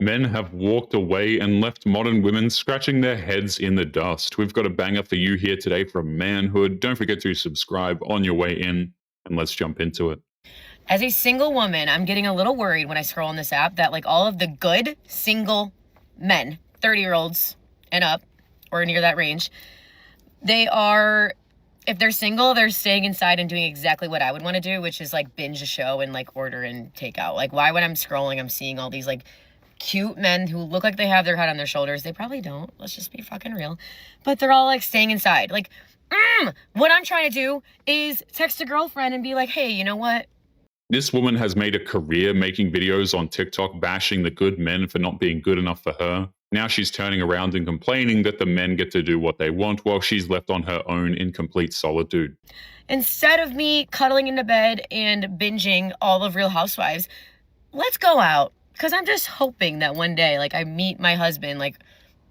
Men have walked away and left modern women scratching their heads in the dust. We've got a banger for you here today from Manhood. Don't forget to subscribe on your way in, and let's jump into it. As a single woman, I'm getting a little worried when I scroll on this app that like all of the good single men, 30-year-olds and up, or near that range, they are, if they're single, they're staying inside and doing exactly what I would want to do, which is like binge a show and like order and take out. Like, why when I'm scrolling, I'm seeing all these like cute men who look like they have their head on their shoulders. They probably don't. Let's just be fucking real. But they're all like staying inside. Like, what I'm trying to do is text a girlfriend and be like, hey, you know what? This woman has made a career making videos on TikTok bashing the good men for not being good enough for her. Now she's turning around and complaining that the men get to do what they want while she's left on her own in complete solitude. Instead of me cuddling into bed and binging all of Real Housewives, let's go out. Because I'm just hoping that one day, like, I meet my husband, like,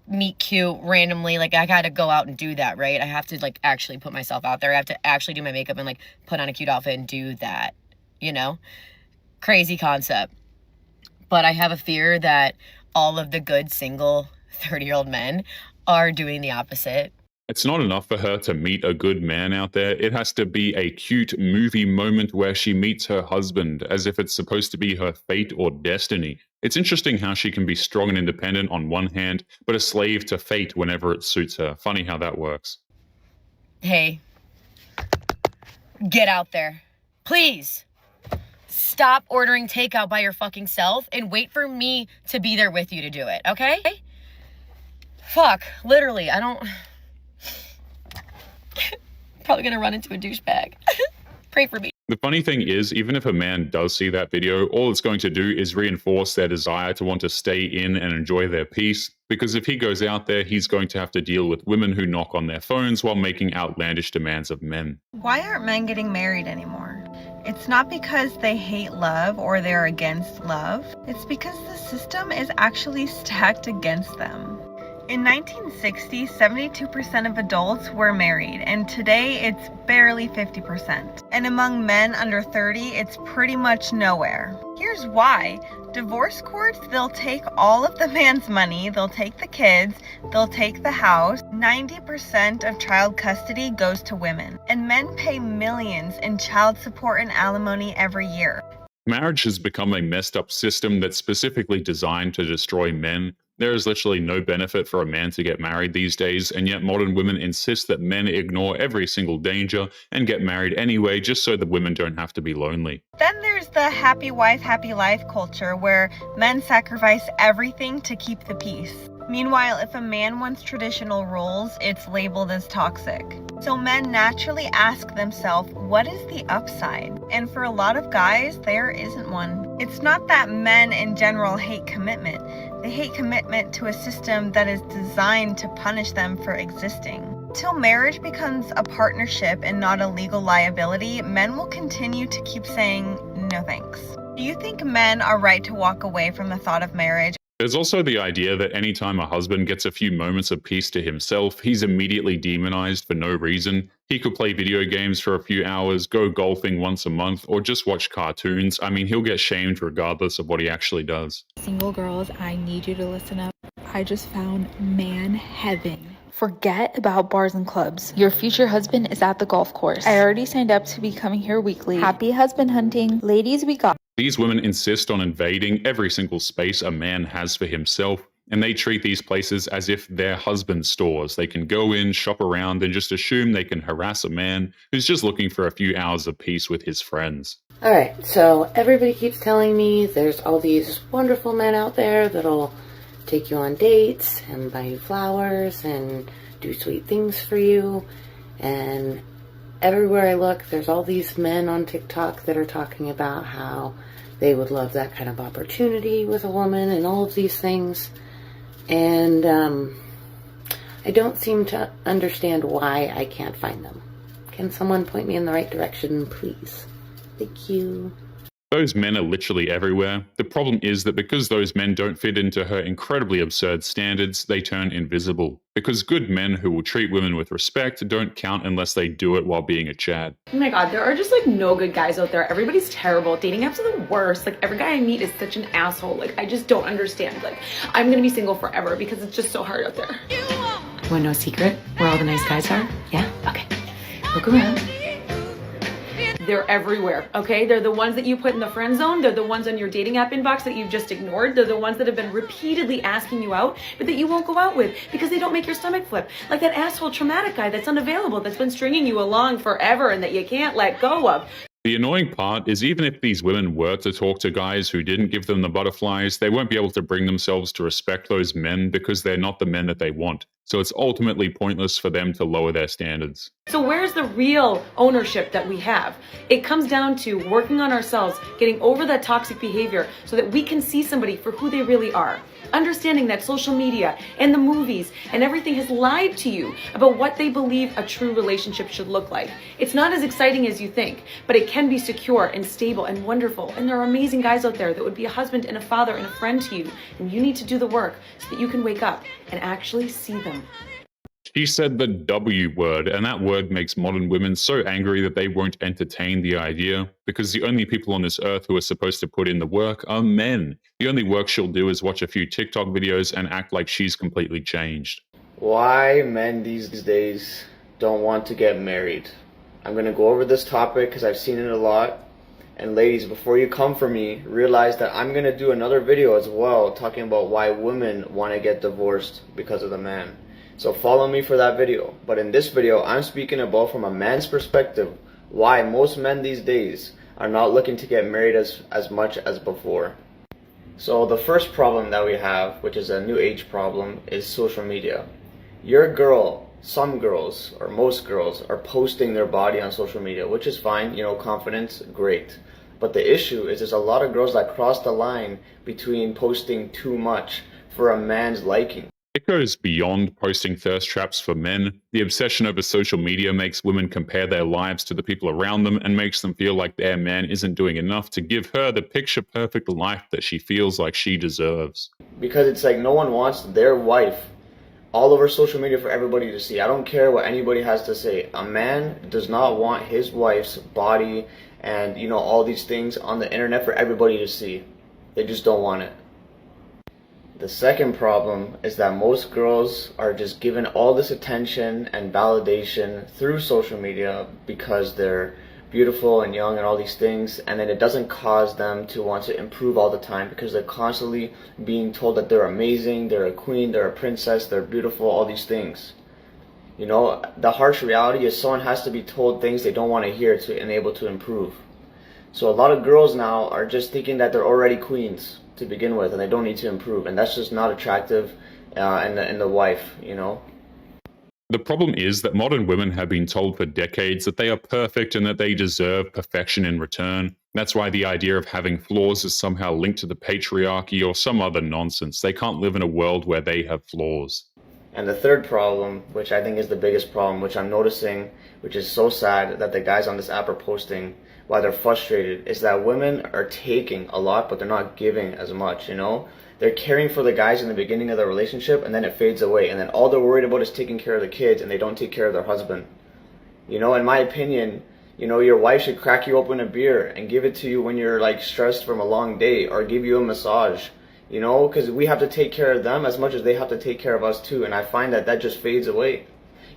meet cute randomly. Like, I gotta go out and do that, right? I have to, like, actually put myself out there. I have to actually do my makeup and, like, put on a cute outfit and do that, you know? Crazy concept. But I have a fear that all of the good single 30-year-old men are doing the opposite. It's not enough for her to meet a good man out there. It has to be a cute movie moment where she meets her husband as if it's supposed to be her fate or destiny. It's interesting how she can be strong and independent on one hand, but a slave to fate whenever it suits her. Funny how that works. Hey, get out there. Please. Stop ordering takeout by your fucking self and wait for me to be there with you to do it, okay? Fuck, literally, I don't... Probably gonna run into a douchebag. Pray for me. The funny thing is, even if a man does see that video, all it's going to do is reinforce their desire to want to stay in and enjoy their peace, because if he goes out there, he's going to have to deal with women who knock on their phones while making outlandish demands of men. Why aren't men getting married anymore? It's not because they hate love or they're against love. It's because the system is actually stacked against them. In 1960, 72% of adults were married, and today it's barely 50%. And among men under 30, it's pretty much nowhere. Here's why. Divorce courts, they'll take all of the man's money, they'll take the kids, they'll take the house. 90% of child custody goes to women, and men pay millions in child support and alimony every year. Marriage has become a messed up system that's specifically designed to destroy men. There is literally no benefit for a man to get married these days, and yet modern women insist that men ignore every single danger and get married anyway just so the women don't have to be lonely. Then there's the happy wife, happy life culture where men sacrifice everything to keep the peace. Meanwhile, if a man wants traditional roles, it's labeled as toxic. So men naturally ask themselves, what is the upside? And for a lot of guys, there isn't one. It's not that men in general hate commitment. They hate commitment to a system that is designed to punish them for existing. Till marriage becomes a partnership and not a legal liability, men will continue to keep saying, no thanks. Do you think men are right to walk away from the thought of marriage? There's also the idea that anytime a husband gets a few moments of peace to himself, he's immediately demonized for no reason. He could play video games for a few hours, go golfing once a month, or just watch cartoons. I mean, he'll get shamed regardless of what he actually does. Single girls, I need you to listen up. I just found man heaven. Forget about bars and clubs. Your future husband is at the golf course. I already signed up to be coming here weekly. Happy husband hunting. Ladies, we got. These women insist on invading every single space a man has for himself, and they treat these places as if they're husband stores. They can go in, shop around, and just assume they can harass a man who's just looking for a few hours of peace with his friends. Alright, so everybody keeps telling me there's all these wonderful men out there that'll take you on dates and buy you flowers and do sweet things for you, and everywhere I look, there's all these men on TikTok that are talking about how they would love that kind of opportunity with a woman and all of these things. And I don't seem to understand why I can't find them. Can someone point me in the right direction, please? Thank you. Those men are literally everywhere. The problem is that because those men don't fit into her incredibly absurd standards, they turn invisible. Because good men who will treat women with respect don't count unless they do it while being a Chad. Oh my god, there are just like no good guys out there. Everybody's terrible. Dating apps are the worst. Like every guy I meet is such an asshole. Like I just don't understand. Like I'm gonna be single forever because it's just so hard out there. You wanna know a secret? Where all the nice guys are? Yeah? Okay. Look around. They're everywhere, okay? They're the ones that you put in the friend zone. They're the ones on your dating app inbox that you've just ignored. They're the ones that have been repeatedly asking you out, but that you won't go out with because they don't make your stomach flip. Like that asshole traumatic guy that's unavailable, that's been stringing you along forever and that you can't let go of. The annoying part is even if these women were to talk to guys who didn't give them the butterflies, they won't be able to bring themselves to respect those men because they're not the men that they want. So it's ultimately pointless for them to lower their standards. So where's the real ownership that we have? It comes down to working on ourselves, getting over that toxic behavior so that we can see somebody for who they really are. Understanding that social media and the movies and everything has lied to you about what they believe a true relationship should look like. It's not as exciting as you think, but it can be secure and stable and wonderful. And there are amazing guys out there that would be a husband and a father and a friend to you. And you need to do the work so that you can wake up and actually see them. She said the W word, and that word makes modern women so angry that they won't entertain the idea, because the only people on this earth who are supposed to put in the work are men. The only work she'll do is watch a few TikTok videos and act like she's completely changed. Why men these days don't want to get married. I'm going to go over this topic because I've seen it a lot. And ladies, before you come for me, realize that I'm going to do another video as well talking about why women want to get divorced because of the man. So follow me for that video. But in this video, I'm speaking about from a man's perspective why most men these days are not looking to get married as much as before. So the first problem that we have, which is a new age problem, is social media. Your girl, some girls, or most girls, are posting their body on social media, which is fine, you know, confidence, great. But the issue is there's a lot of girls that cross the line between posting too much for a man's liking. It goes beyond posting thirst traps for men. The obsession over social media makes women compare their lives to the people around them and makes them feel like their man isn't doing enough to give her the picture-perfect life that she feels like she deserves. Because it's like no one wants their wife all over social media for everybody to see. I don't care what anybody has to say. A man does not want his wife's body and, you know, all these things on the internet for everybody to see. They just don't want it. The second problem is that most girls are just given all this attention and validation through social media because they're beautiful and young and all these things, and then it doesn't cause them to want to improve all the time because they're constantly being told that they're amazing, they're a queen, they're a princess, they're beautiful, all these things. You know, the harsh reality is someone has to be told things they don't want to hear to enable to improve. So a lot of girls now are just thinking that they're already queens to begin with and they don't need to improve, and that's just not attractive in the wife, you know. The problem is that modern women have been told for decades that they are perfect and that they deserve perfection in return. That's why the idea of having flaws is somehow linked to the patriarchy or some other nonsense. They can't live in a world where they have flaws. And the third problem, which I think is the biggest problem, which I'm noticing, which is so sad that the guys on this app are posting, why they're frustrated, is that women are taking a lot, but they're not giving as much, you know? They're caring for the guys in the beginning of the relationship, and then it fades away, and then all they're worried about is taking care of the kids, and they don't take care of their husband. You know, in my opinion, you know, your wife should crack you open a beer and give it to you when you're, like, stressed from a long day, or give you a massage, you know? Because we have to take care of them as much as they have to take care of us, too, and I find that that just fades away.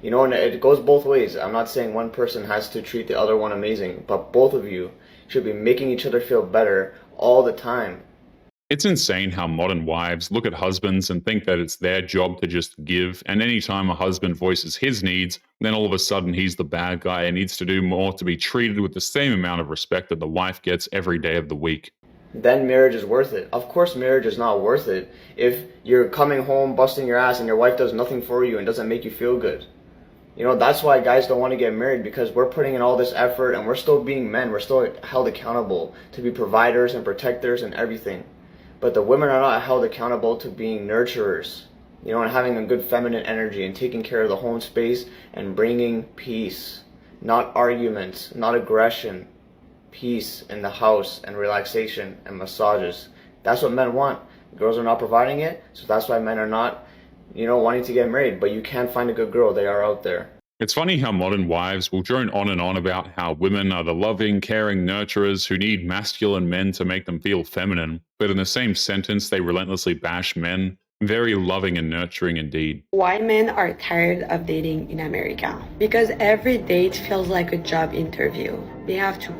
You know, and it goes both ways. I'm not saying one person has to treat the other one amazing, but both of you should be making each other feel better all the time. It's insane how modern wives look at husbands and think that it's their job to just give, and anytime a husband voices his needs, then all of a sudden he's the bad guy and needs to do more to be treated with the same amount of respect that the wife gets every day of the week. Then marriage is worth it. Of course marriage is not worth it if you're coming home busting your ass and your wife does nothing for you and doesn't make you feel good. You know, that's why guys don't want to get married, because we're putting in all this effort and we're still being men. We're still held accountable to be providers and protectors and everything. But the women are not held accountable to being nurturers, you know, and having a good feminine energy and taking care of the home space and bringing peace, not arguments, not aggression. peace in the house and relaxation and massages. That's what men want. Girls are not providing it, so that's why men are not, wanting to get married. But you can find a good girl. They are out there. It's funny how modern wives will drone on and on about how women are the loving, caring nurturers who need masculine men to make them feel feminine, but in the same sentence they relentlessly bash men. Very loving and nurturing indeed. Why men are tired of dating in America? Because every date feels like a job interview. They have to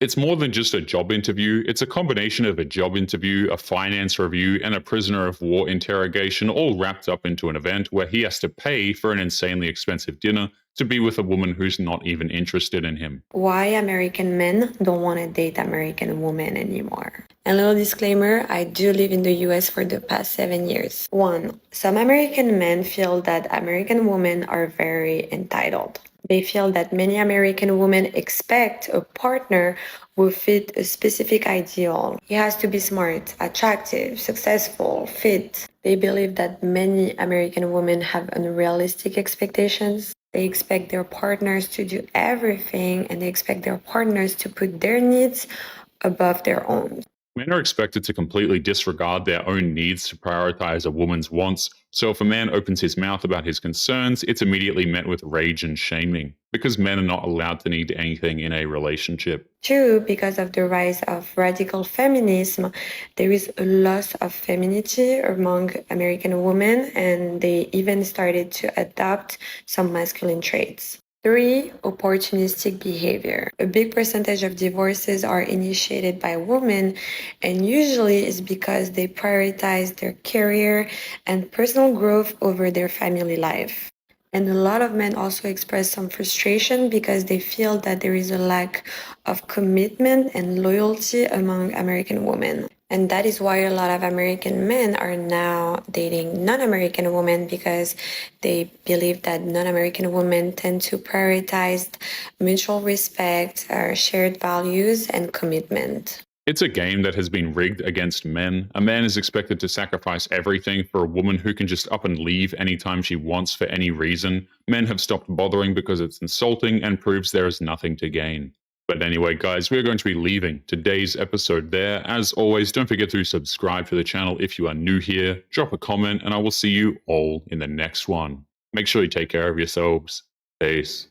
It's more than just a job interview, it's a combination of a job interview, a finance review, and a prisoner of war interrogation, all wrapped up into an event where he has to pay for an insanely expensive dinner to be with a woman who's not even interested in him. why American men don't want to date American women anymore. A little disclaimer, I do live in the US for the past 7 years. 1. Some American men feel that American women are very entitled. They feel that many American women expect a partner who fit a specific ideal. He has to be smart, attractive, successful, fit. They believe that many American women have unrealistic expectations. They expect their partners to do everything, and they expect their partners to put their needs above their own. Men are expected to completely disregard their own needs to prioritize a woman's wants, so if a man opens his mouth about his concerns, it's immediately met with rage and shaming, because men are not allowed to need anything in a relationship. 2, because of the rise of radical feminism, there is a loss of femininity among American women, and they even started to adopt some masculine traits. 3, opportunistic behavior. A big percentage of divorces are initiated by women, and usually it's because they prioritize their career and personal growth over their family life. And a lot of men also express some frustration because they feel that there is a lack of commitment and loyalty among American women. And that is why a lot of American men are now dating non-American women, because they believe that non-American women tend to prioritize mutual respect, shared values, and commitment. It's a game that has been rigged against men. A man is expected to sacrifice everything for a woman who can just up and leave anytime she wants for any reason. Men have stopped bothering because it's insulting and proves there is nothing to gain. But anyway, guys, we're going to be leaving today's episode there. As always, don't forget to subscribe to the channel if you are new here. Drop a comment, and I will see you all in the next one. Make sure you take care of yourselves. Peace.